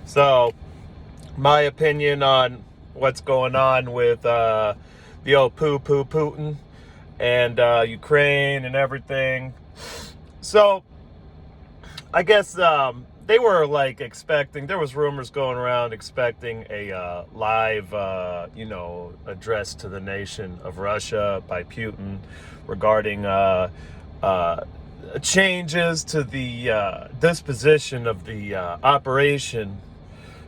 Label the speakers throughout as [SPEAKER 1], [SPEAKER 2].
[SPEAKER 1] So, my opinion on what's going on with the old poo-poo Putin and Ukraine and everything. So, I guess they were like expecting, there was rumors going around expecting a live, address to the nation of Russia by Putin regarding changes to the disposition of the operation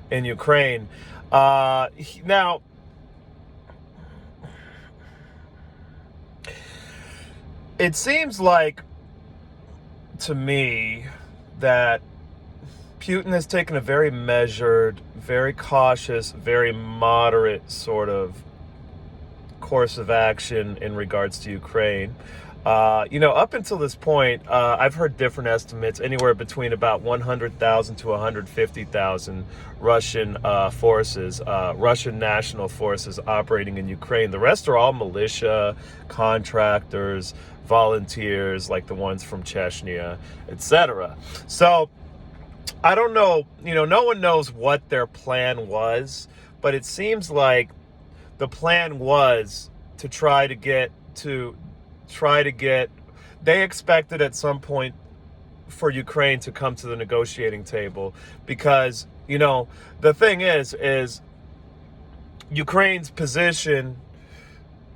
[SPEAKER 1] in Ukraine. Now, it seems like to me that Putin has taken a very measured, very cautious, very moderate sort of course of action in regards to Ukraine. Up until this point, I've heard different estimates, anywhere between about 100,000 to 150,000 Russian forces, Russian national forces operating in Ukraine. The rest are all militia, contractors, volunteers, like the ones from Chechnya, etc. So, I don't know, no one knows what their plan was, but it seems like the plan was to try to get, they expected at some point for Ukraine to come to the negotiating table because, the thing is Ukraine's position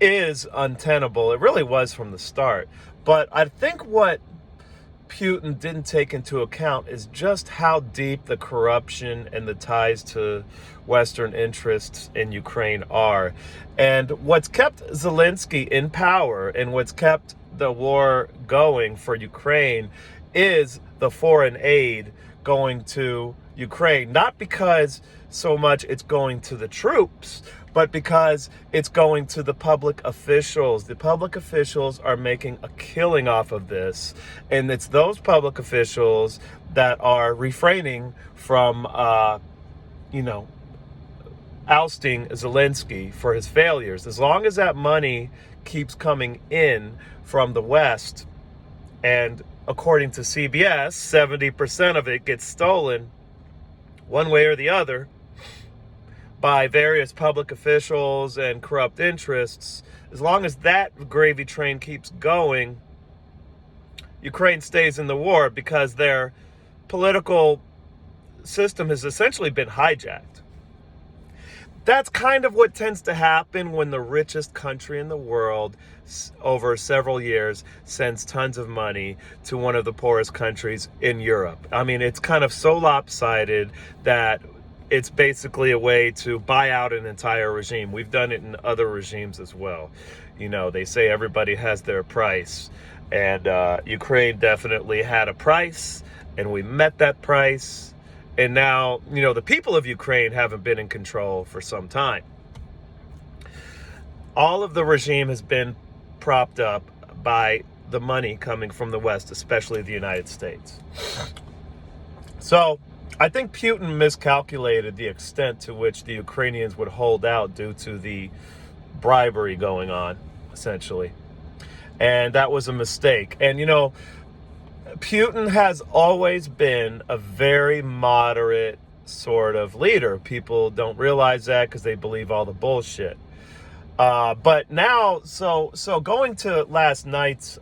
[SPEAKER 1] is untenable. It really was from the start. But I think what Putin didn't take into account is just how deep the corruption and the ties to Western interests in Ukraine are. And what's kept Zelensky in power and what's kept the war going for Ukraine is the foreign aid going to Ukraine. Not because so much it's going to the troops, but because it's going to the public officials. The public officials are making a killing off of this. And it's those public officials that are refraining from, ousting Zelensky for his failures. As long as that money keeps coming in from the West, and according to CBS, 70% of it gets stolen one way or the other by various public officials and corrupt interests. As long as that gravy train keeps going, Ukraine stays in the war because their political system has essentially been hijacked. That's kind of what tends to happen when the richest country in the world over several years sends tons of money to one of the poorest countries in Europe. I mean, it's kind of so lopsided that it's basically a way to buy out an entire regime. We've done it in other regimes as well. They say everybody has their price, and Ukraine definitely had a price, and we met that price. And now, the people of Ukraine haven't been in control for some time. All of the regime has been propped up by the money coming from the West, especially the United States. So, I think Putin miscalculated the extent to which the Ukrainians would hold out due to the bribery going on, essentially. And that was a mistake. And, Putin has always been a very moderate sort of leader. People don't realize that because they believe all the bullshit. But now, so going to last night's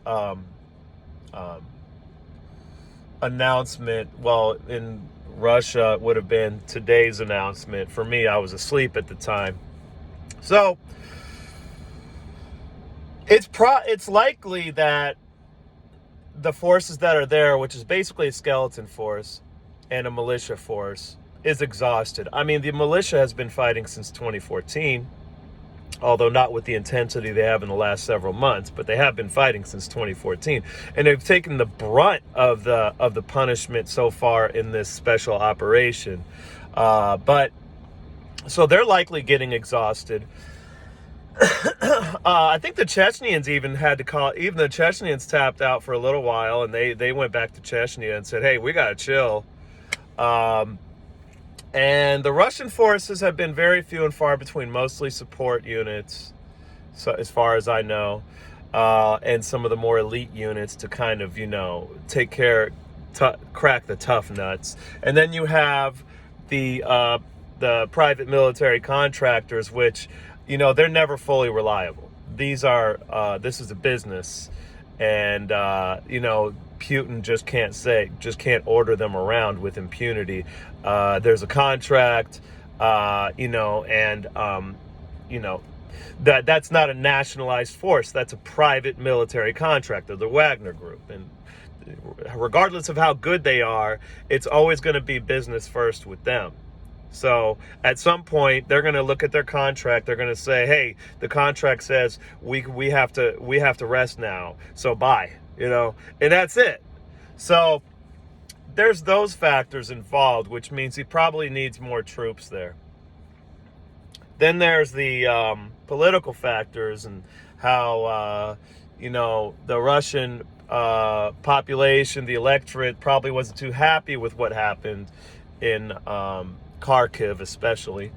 [SPEAKER 1] announcement, well, in Russia, it would have been today's announcement. For me, I was asleep at the time. So it's likely that the forces that are there, which is basically a skeleton force and a militia force, is exhausted. I mean, the militia has been fighting since 2014, although not with the intensity they have in the last several months, but they have been fighting since 2014. And they've taken the brunt of the punishment so far in this special operation. But so they're likely getting exhausted. I think the Chechnyans even the Chechnyans tapped out for a little while, and they went back to Chechnya and said, hey, we got to chill. And the Russian forces have been very few and far between, mostly support units, so as far as I know, and some of the more elite units to kind of, crack the tough nuts. And then you have the private military contractors, which, they're never fully reliable. This is a business, and Putin just can't order them around with impunity. There's a contract, and that's not a nationalized force. That's a private military contractor, the Wagner Group, and regardless of how good they are, it's always going to be business first with them. So at some point, they're going to look at their contract. They're going to say, "Hey, the contract says we have to rest now. So bye," and that's it. So there's those factors involved, which means he probably needs more troops there. Then there's the political factors and how the Russian population, the electorate, probably wasn't too happy with what happened in Kharkiv, especially.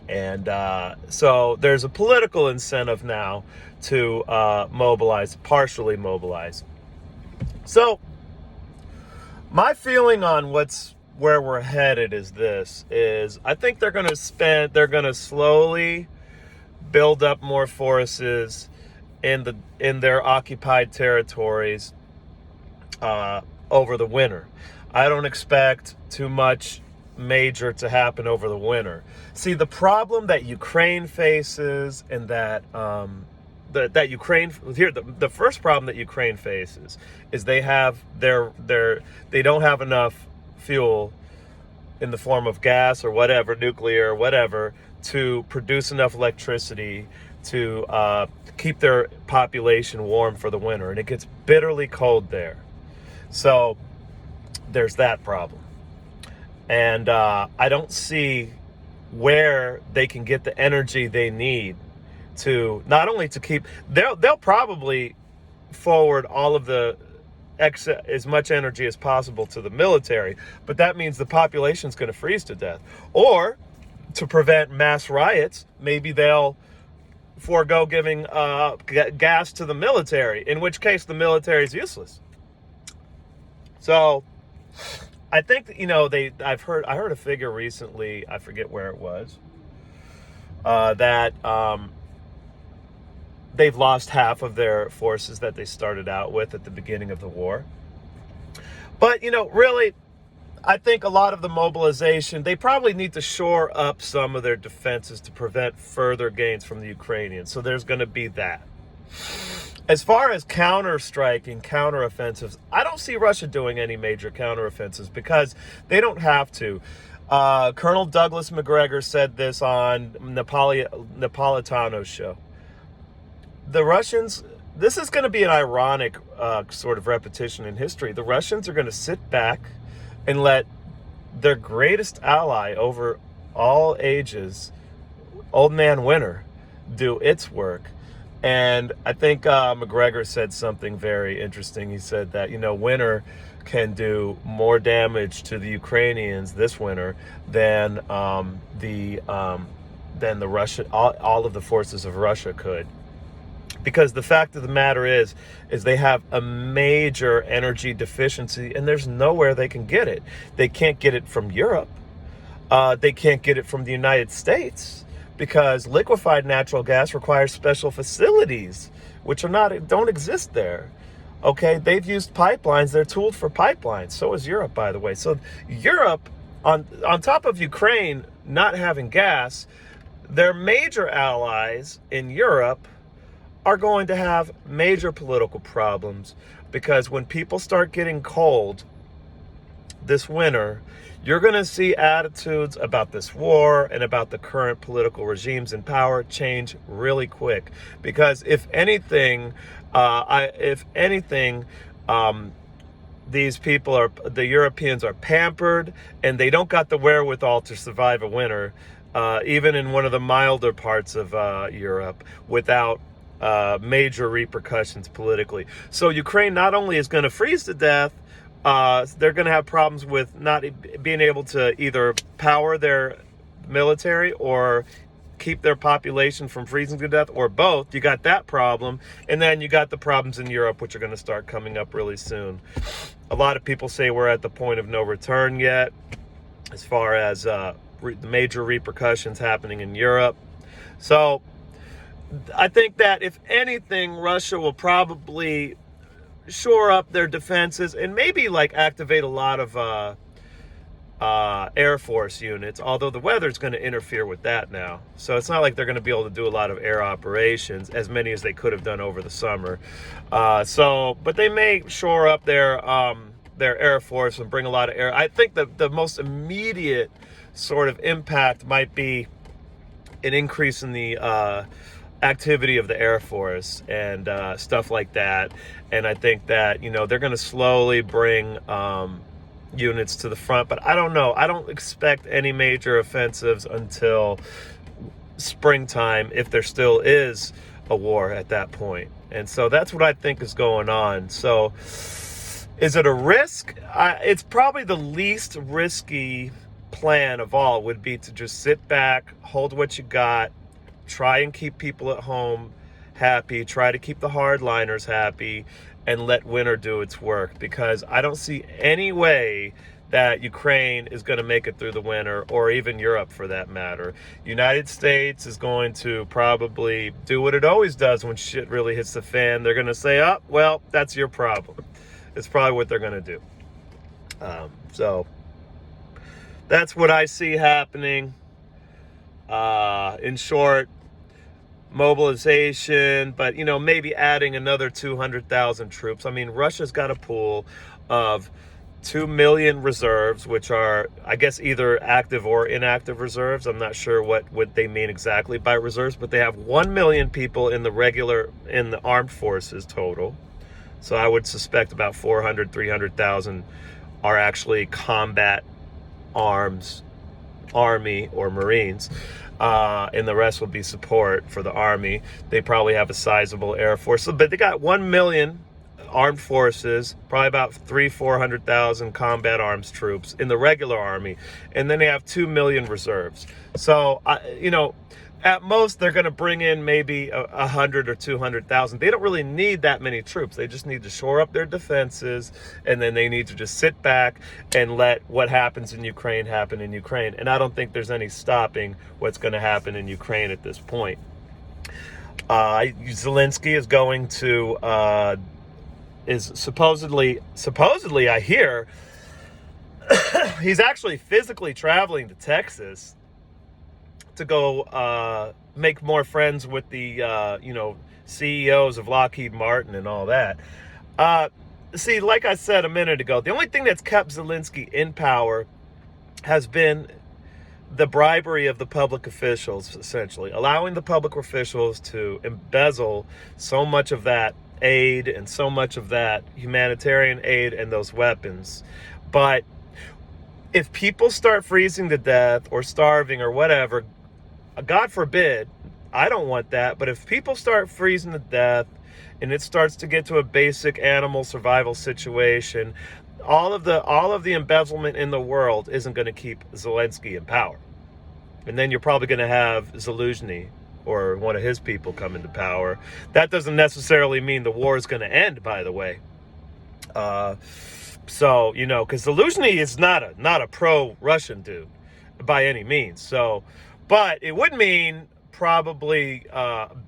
[SPEAKER 1] And so there's a political incentive now to partially mobilize. So my feeling on where we're headed is I think they're going to slowly build up more forces in their occupied territories over the winter. I don't expect too much major to happen over the winter. See, the problem that Ukraine faces, and that the first problem that Ukraine faces is they don't have enough fuel in the form of gas or whatever, nuclear or whatever, to produce enough electricity to keep their population warm for the winter, and it gets bitterly cold there. So there's that problem. And I don't see where they can get the energy they need to not only to keep, they'll probably forward all of the as much energy as possible to the military, but that means the population's going to freeze to death. Or to prevent mass riots, maybe they'll forego giving gas to the military, in which case the military is useless. So I think I heard a figure recently, I forget where it was, that they've lost half of their forces that they started out with at the beginning of the war. But really, I think a lot of the mobilization, they probably need to shore up some of their defenses to prevent further gains from the Ukrainians. So there's going to be that. As far as counter-striking, counter-offensives, I don't see Russia doing any major counter-offensives because they don't have to. Colonel Douglas McGregor said this on Napolitano's show. The Russians, this is going to be an ironic sort of repetition in history. The Russians are going to sit back and let their greatest ally over all ages, Old Man Winter, do its work. And I think McGregor said something very interesting. He said that, winter can do more damage to the Ukrainians this winter than the Russia, all of the forces of Russia could. Because the fact of the matter is they have a major energy deficiency, and there's nowhere they can get it. They can't get it from Europe. They can't get it from the United States, because liquefied natural gas requires special facilities, which don't exist there. Okay, they've used pipelines. They're tooled for pipelines. So is Europe, by the way. So Europe, on top of Ukraine not having gas, their major allies in Europe are going to have major political problems, because when people start getting cold this winter, you're going to see attitudes about this war and about the current political regimes in power change really quick. Because if anything, these people the Europeans are pampered, and they don't got the wherewithal to survive a winter, even in one of the milder parts of Europe, without major repercussions politically. So Ukraine not only is going to freeze to death, they're going to have problems with not being able to either power their military or keep their population from freezing to death, or both. You got that problem, and then you got the problems in Europe, which are going to start coming up really soon. A lot of people say we're at the point of no return yet. as far as the major repercussions happening in Europe. So I think that if anything, Russia will probably shore up their defenses and maybe like activate a lot of Air Force units, although the weather's going to interfere with that now. So it's not like they're going to be able to do a lot of air operations, as many as they could have done over the summer. But they may shore up their Air Force and bring a lot of air. I think the most immediate sort of impact might be an increase in the activity of the Air Force and stuff like that. And I think that, they're going to slowly bring units to the front, but I don't know. I don't expect any major offensives until springtime, if there still is a war at that point. And so that's what I think is going on. So is it a risk? It's probably the least risky plan of all would be to just sit back, hold what you got, try and keep people at home happy, try to keep the hardliners happy, and let winter do its work, because I don't see any way that Ukraine is going to make it through the winter, or even Europe for that matter. United States is going to probably do what it always does when shit really hits the fan. They're going to say, oh, well, that's your problem. It's probably what they're going to do. So that's what I see happening. In short, mobilization, but maybe adding another 200,000 troops. I mean, Russia's got a pool of 2 million reserves, which are, I guess, either active or inactive reserves. I'm not sure what they mean exactly by reserves, but they have 1 million people in the armed forces total. So I would suspect about 300,000 are actually combat arms, Army or Marines. And the rest will be support for the Army. They probably have a sizable Air Force, but they got 1 million armed forces, probably about 400,000 combat arms troops in the regular Army, and then they have 2 million reserves. So, at most they're going to bring in maybe 100 or 200,000. They don't really need that many troops. They just need to shore up their defenses, and then they need to just sit back and let what happens in Ukraine happen in Ukraine. And I don't think there's any stopping what's going to happen in Ukraine at this point. Zelensky is going to is supposedly I hear he's actually physically traveling to Texas to go make more friends with the CEOs of Lockheed Martin and all that. See, like I said a minute ago, the only thing that's kept Zelensky in power has been the bribery of the public officials, essentially allowing the public officials to embezzle so much of that aid and so much of that humanitarian aid and those weapons. But if people start freezing to death or starving or whatever, God forbid, I don't want that, but if people start freezing to death and it starts to get to a basic animal survival situation, all of the embezzlement in the world isn't going to keep Zelensky in power. And then you're probably going to have Zelensky or one of his people come into power. That doesn't necessarily mean the war is going to end, by the way. Because Zelensky is not a pro-Russian dude by any means. So, but it would mean probably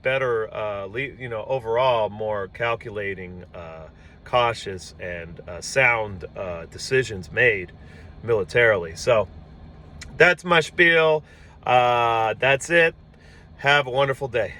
[SPEAKER 1] better, overall more calculating, cautious, and sound decisions made militarily. So that's my spiel. That's it. Have a wonderful day.